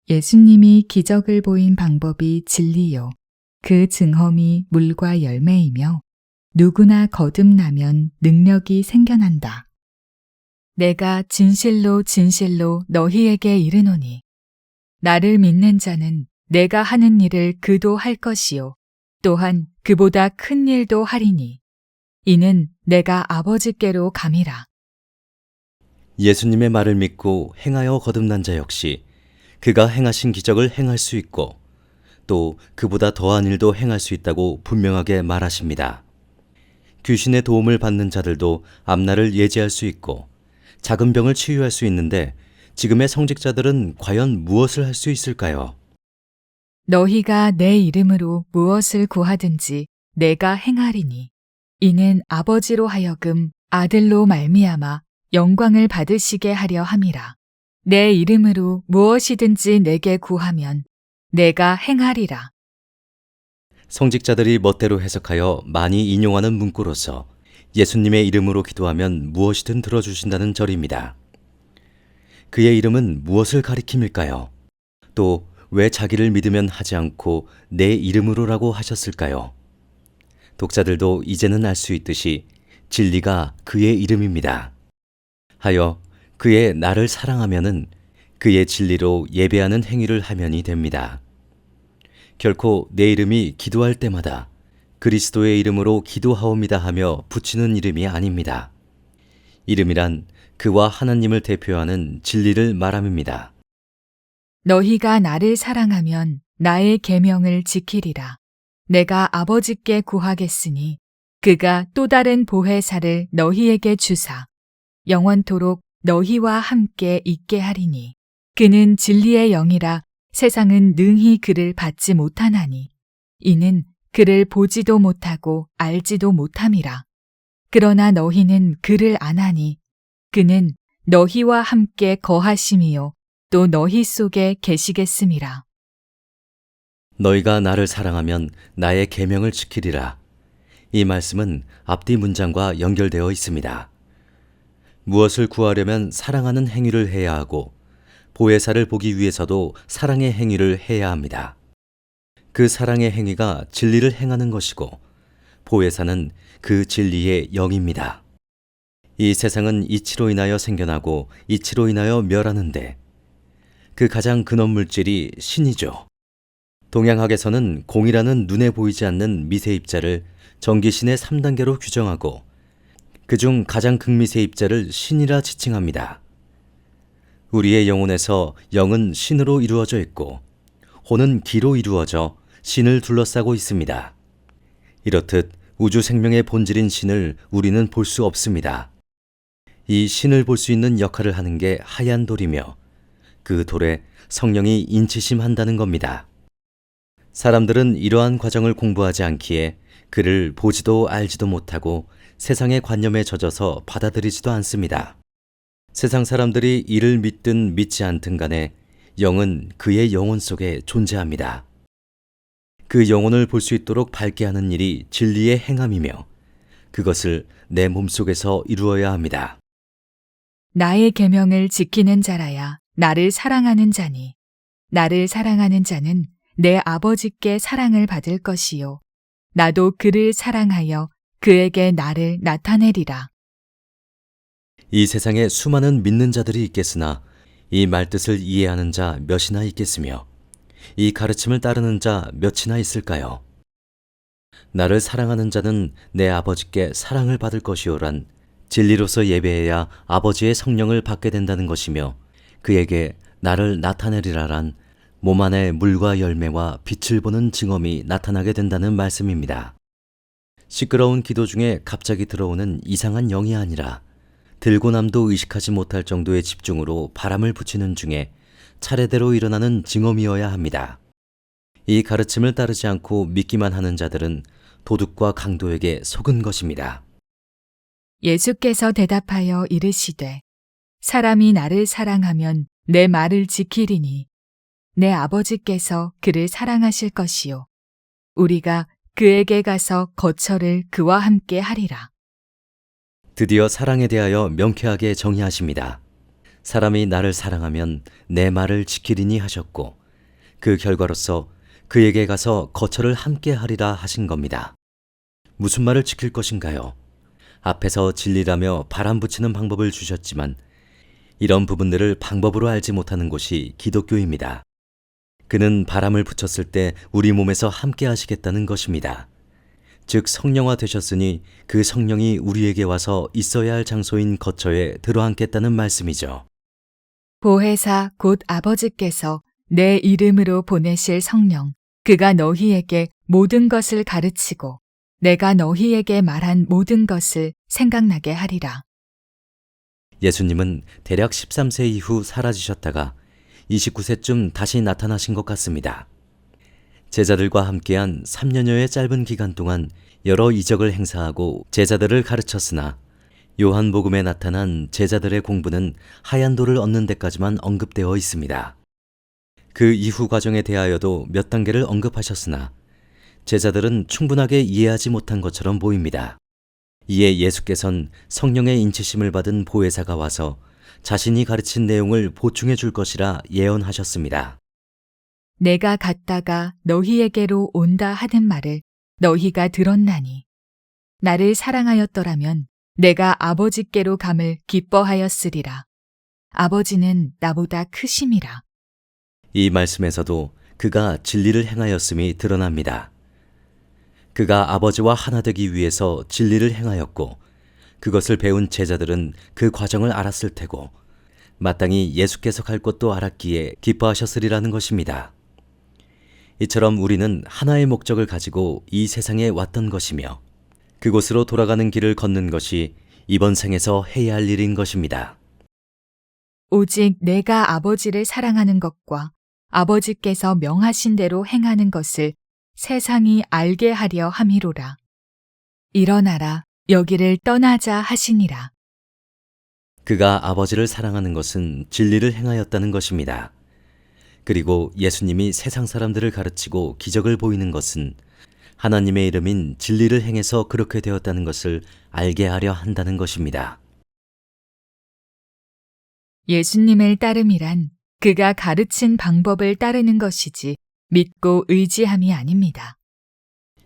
예수님이 기적을 보인 방법이 진리요. 그 증험이 물과 열매이며 누구나 거듭나면 능력이 생겨난다. 내가 진실로 진실로 너희에게 이르노니 나를 믿는 자는 내가 하는 일을 그도 할 것이요 또한 그보다 큰 일도 하리니 이는 내가 아버지께로 감이라. 예수님의 말을 믿고 행하여 거듭난 자 역시 그가 행하신 기적을 행할 수 있고 또 그보다 더한 일도 행할 수 있다고 분명하게 말하십니다. 귀신의 도움을 받는 자들도 앞날을 예지할 수 있고 작은 병을 치유할 수 있는데 지금의 성직자들은 과연 무엇을 할 수 있을까요? 너희가 내 이름으로 무엇을 구하든지 내가 행하리니 이는 아버지로 하여금 아들로 말미암아 영광을 받으시게 하려 함이라. 내 이름으로 무엇이든지 내게 구하면 내가 행하리라. 성직자들이 멋대로 해석하여 많이 인용하는 문구로서 예수님의 이름으로 기도하면 무엇이든 들어주신다는 절입니다. 그의 이름은 무엇을 가리킴일까요? 또 왜 자기를 믿으면 하지 않고 내 이름으로라고 하셨을까요? 독자들도 이제는 알 수 있듯이 진리가 그의 이름입니다. 하여 그의 나를 사랑하면은 그의 진리로 예배하는 행위를 하면이 됩니다. 결코 내 이름이 기도할 때마다 그리스도의 이름으로 기도하옵니다 하며 붙이는 이름이 아닙니다. 이름이란 그와 하나님을 대표하는 진리를 말함입니다. 너희가 나를 사랑하면 나의 계명을 지키리라. 내가 아버지께 구하겠으니 그가 또 다른 보혜사를 너희에게 주사 영원토록 너희와 함께 있게 하리니 그는 진리의 영이라 세상은 능히 그를 받지 못하나니 이는 그를 보지도 못하고 알지도 못함이라. 그러나 너희는 그를 아나니 그는 너희와 함께 거하심이요 또 너희 속에 계시겠음이라. 너희가 나를 사랑하면 나의 계명을 지키리라. 이 말씀은 앞뒤 문장과 연결되어 있습니다. 무엇을 구하려면 사랑하는 행위를 해야 하고 보혜사를 보기 위해서도 사랑의 행위를 해야 합니다. 그 사랑의 행위가 진리를 행하는 것이고 보혜사는 그 진리의 영입니다. 이 세상은 이치로 인하여 생겨나고 이치로 인하여 멸하는데 그 가장 근원 물질이 신이죠. 동양학에서는 공이라는 눈에 보이지 않는 미세 입자를 전기신의 3단계로 규정하고 그중 가장 극미세 입자를 신이라 지칭합니다. 우리의 영혼에서 영은 신으로 이루어져 있고 혼은 기로 이루어져 신을 둘러싸고 있습니다. 이렇듯 우주 생명의 본질인 신을 우리는 볼 수 없습니다. 이 신을 볼 수 있는 역할을 하는 게 하얀 돌이며 그 돌에 성령이 인치심한다는 겁니다. 사람들은 이러한 과정을 공부하지 않기에 그를 보지도 알지도 못하고 세상의 관념에 젖어서 받아들이지도 않습니다. 세상 사람들이 이를 믿든 믿지 않든 간에 영은 그의 영혼 속에 존재합니다. 그 영혼을 볼 수 있도록 밝게 하는 일이 진리의 행함이며 그것을 내 몸속에서 이루어야 합니다. 나의 계명을 지키는 자라야 나를 사랑하는 자니 나를 사랑하는 자는 내 아버지께 사랑을 받을 것이요 나도 그를 사랑하여 그에게 나를 나타내리라. 이 세상에 수많은 믿는 자들이 있겠으나 이 말뜻을 이해하는 자 몇이나 있겠으며 이 가르침을 따르는 자 몇이나 있을까요? 나를 사랑하는 자는 내 아버지께 사랑을 받을 것이오란 진리로서 예배해야 아버지의 성령을 받게 된다는 것이며 그에게 나를 나타내리라란 몸 안에 물과 열매와 빛을 보는 증언이 나타나게 된다는 말씀입니다. 시끄러운 기도 중에 갑자기 들어오는 이상한 영이 아니라 들고남도 의식하지 못할 정도의 집중으로 바람을 붙이는 중에 차례대로 일어나는 증언이어야 합니다. 이 가르침을 따르지 않고 믿기만 하는 자들은 도둑과 강도에게 속은 것입니다. 예수께서 대답하여 이르시되 사람이 나를 사랑하면 내 말을 지키리니 내 아버지께서 그를 사랑하실 것이요 우리가 그에게 가서 거처를 그와 함께 하리라. 드디어 사랑에 대하여 명쾌하게 정의하십니다. 사람이 나를 사랑하면 내 말을 지키리니 하셨고 그 결과로서 그에게 가서 거처를 함께 하리라 하신 겁니다. 무슨 말을 지킬 것인가요? 앞에서 진리라며 바람 붙이는 방법을 주셨지만 이런 부분들을 방법으로 알지 못하는 곳이 기독교입니다. 그는 바람을 붙였을 때 우리 몸에서 함께 하시겠다는 것입니다. 즉 성령화 되셨으니 그 성령이 우리에게 와서 있어야 할 장소인 거처에 들어앉겠다는 말씀이죠. 보혜사 곧 아버지께서 내 이름으로 보내실 성령, 그가 너희에게 모든 것을 가르치고 내가 너희에게 말한 모든 것을 생각나게 하리라. 예수님은 대략 13세 이후 사라지셨다가 29세쯤 다시 나타나신 것 같습니다. 제자들과 함께한 3년여의 짧은 기간 동안 여러 이적을 행사하고 제자들을 가르쳤으나 요한복음에 나타난 제자들의 공부는 하얀 돌을 얻는 데까지만 언급되어 있습니다. 그 이후 과정에 대하여도 몇 단계를 언급하셨으나 제자들은 충분하게 이해하지 못한 것처럼 보입니다. 이에 예수께서는 성령의 인치심을 받은 보혜사가 와서 자신이 가르친 내용을 보충해 줄 것이라 예언하셨습니다. 내가 갔다가 너희에게로 온다 하는 말을 너희가 들었나니 나를 사랑하였더라면 내가 아버지께로 감을 기뻐하였으리라. 아버지는 나보다 크심이라. 이 말씀에서도 그가 진리를 행하였음이 드러납니다. 그가 아버지와 하나 되기 위해서 진리를 행하였고 그것을 배운 제자들은 그 과정을 알았을 테고 마땅히 예수께서 갈 곳도 알았기에 기뻐하셨으리라는 것입니다. 이처럼 우리는 하나의 목적을 가지고 이 세상에 왔던 것이며 그곳으로 돌아가는 길을 걷는 것이 이번 생에서 해야 할 일인 것입니다. 오직 내가 아버지를 사랑하는 것과 아버지께서 명하신 대로 행하는 것을 세상이 알게 하려 함이로라. 일어나라, 여기를 떠나자 하시니라. 그가 아버지를 사랑하는 것은 진리를 행하였다는 것입니다. 그리고 예수님이 세상 사람들을 가르치고 기적을 보이는 것은 하나님의 이름인 진리를 행해서 그렇게 되었다는 것을 알게 하려 한다는 것입니다. 예수님을 따름이란 그가 가르친 방법을 따르는 것이지 믿고 의지함이 아닙니다.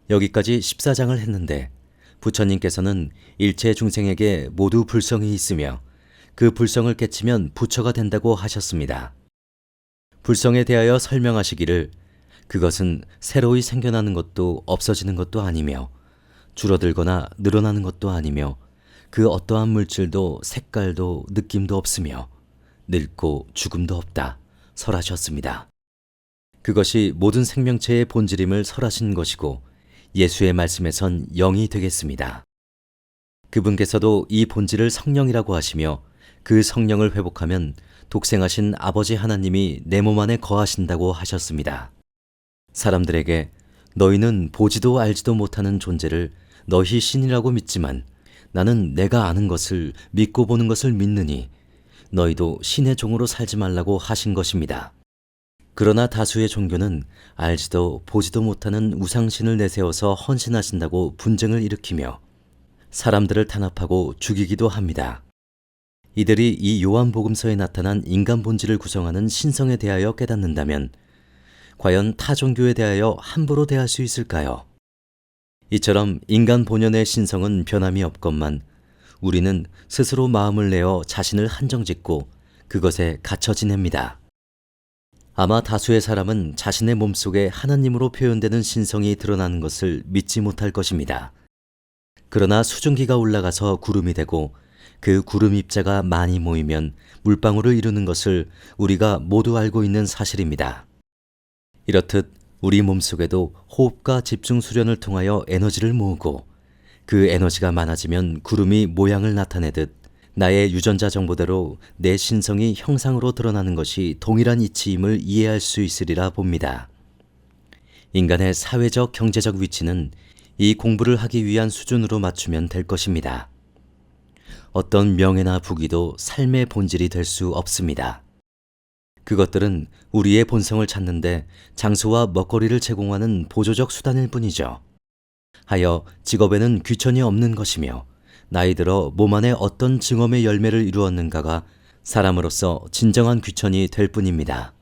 여기까지 14장을 했는데 부처님께서는 일체 중생에게 모두 불성이 있으며 그 불성을 깨치면 부처가 된다고 하셨습니다. 불성에 대하여 설명하시기를 그것은 새로이 생겨나는 것도 없어지는 것도 아니며 줄어들거나 늘어나는 것도 아니며 그 어떠한 물질도 색깔도 느낌도 없으며 늙고 죽음도 없다 설하셨습니다. 그것이 모든 생명체의 본질임을 설하신 것이고 예수의 말씀에선 영이 되겠습니다. 그분께서도 이 본질을 성령이라고 하시며 그 성령을 회복하면 독생하신 아버지 하나님이 내 몸 안에 거하신다고 하셨습니다. 사람들에게 너희는 보지도 알지도 못하는 존재를 너희 신이라고 믿지만 나는 내가 아는 것을 믿고 보는 것을 믿느니 너희도 신의 종으로 살지 말라고 하신 것입니다. 그러나 다수의 종교는 알지도 보지도 못하는 우상신을 내세워서 헌신하신다고 분쟁을 일으키며 사람들을 탄압하고 죽이기도 합니다. 이들이 이 요한복음서에 나타난 인간 본질을 구성하는 신성에 대하여 깨닫는다면 과연 타 종교에 대하여 함부로 대할 수 있을까요? 이처럼 인간 본연의 신성은 변함이 없건만 우리는 스스로 마음을 내어 자신을 한정짓고 그것에 갇혀 지냅니다. 아마 다수의 사람은 자신의 몸속에 하나님으로 표현되는 신성이 드러나는 것을 믿지 못할 것입니다. 그러나 수증기가 올라가서 구름이 되고 그 구름 입자가 많이 모이면 물방울을 이루는 것을 우리가 모두 알고 있는 사실입니다. 이렇듯 우리 몸속에도 호흡과 집중 수련을 통하여 에너지를 모으고 그 에너지가 많아지면 구름이 모양을 나타내듯 나의 유전자 정보대로 내 신성이 형상으로 드러나는 것이 동일한 이치임을 이해할 수 있으리라 봅니다. 인간의 사회적, 경제적 위치는 이 공부를 하기 위한 수준으로 맞추면 될 것입니다. 어떤 명예나 부귀도 삶의 본질이 될 수 없습니다. 그것들은 우리의 본성을 찾는데 장소와 먹거리를 제공하는 보조적 수단일 뿐이죠. 하여 직업에는 귀천이 없는 것이며 나이 들어 몸 안에 어떤 증험의 열매를 이루었는가가 사람으로서 진정한 귀천이 될 뿐입니다.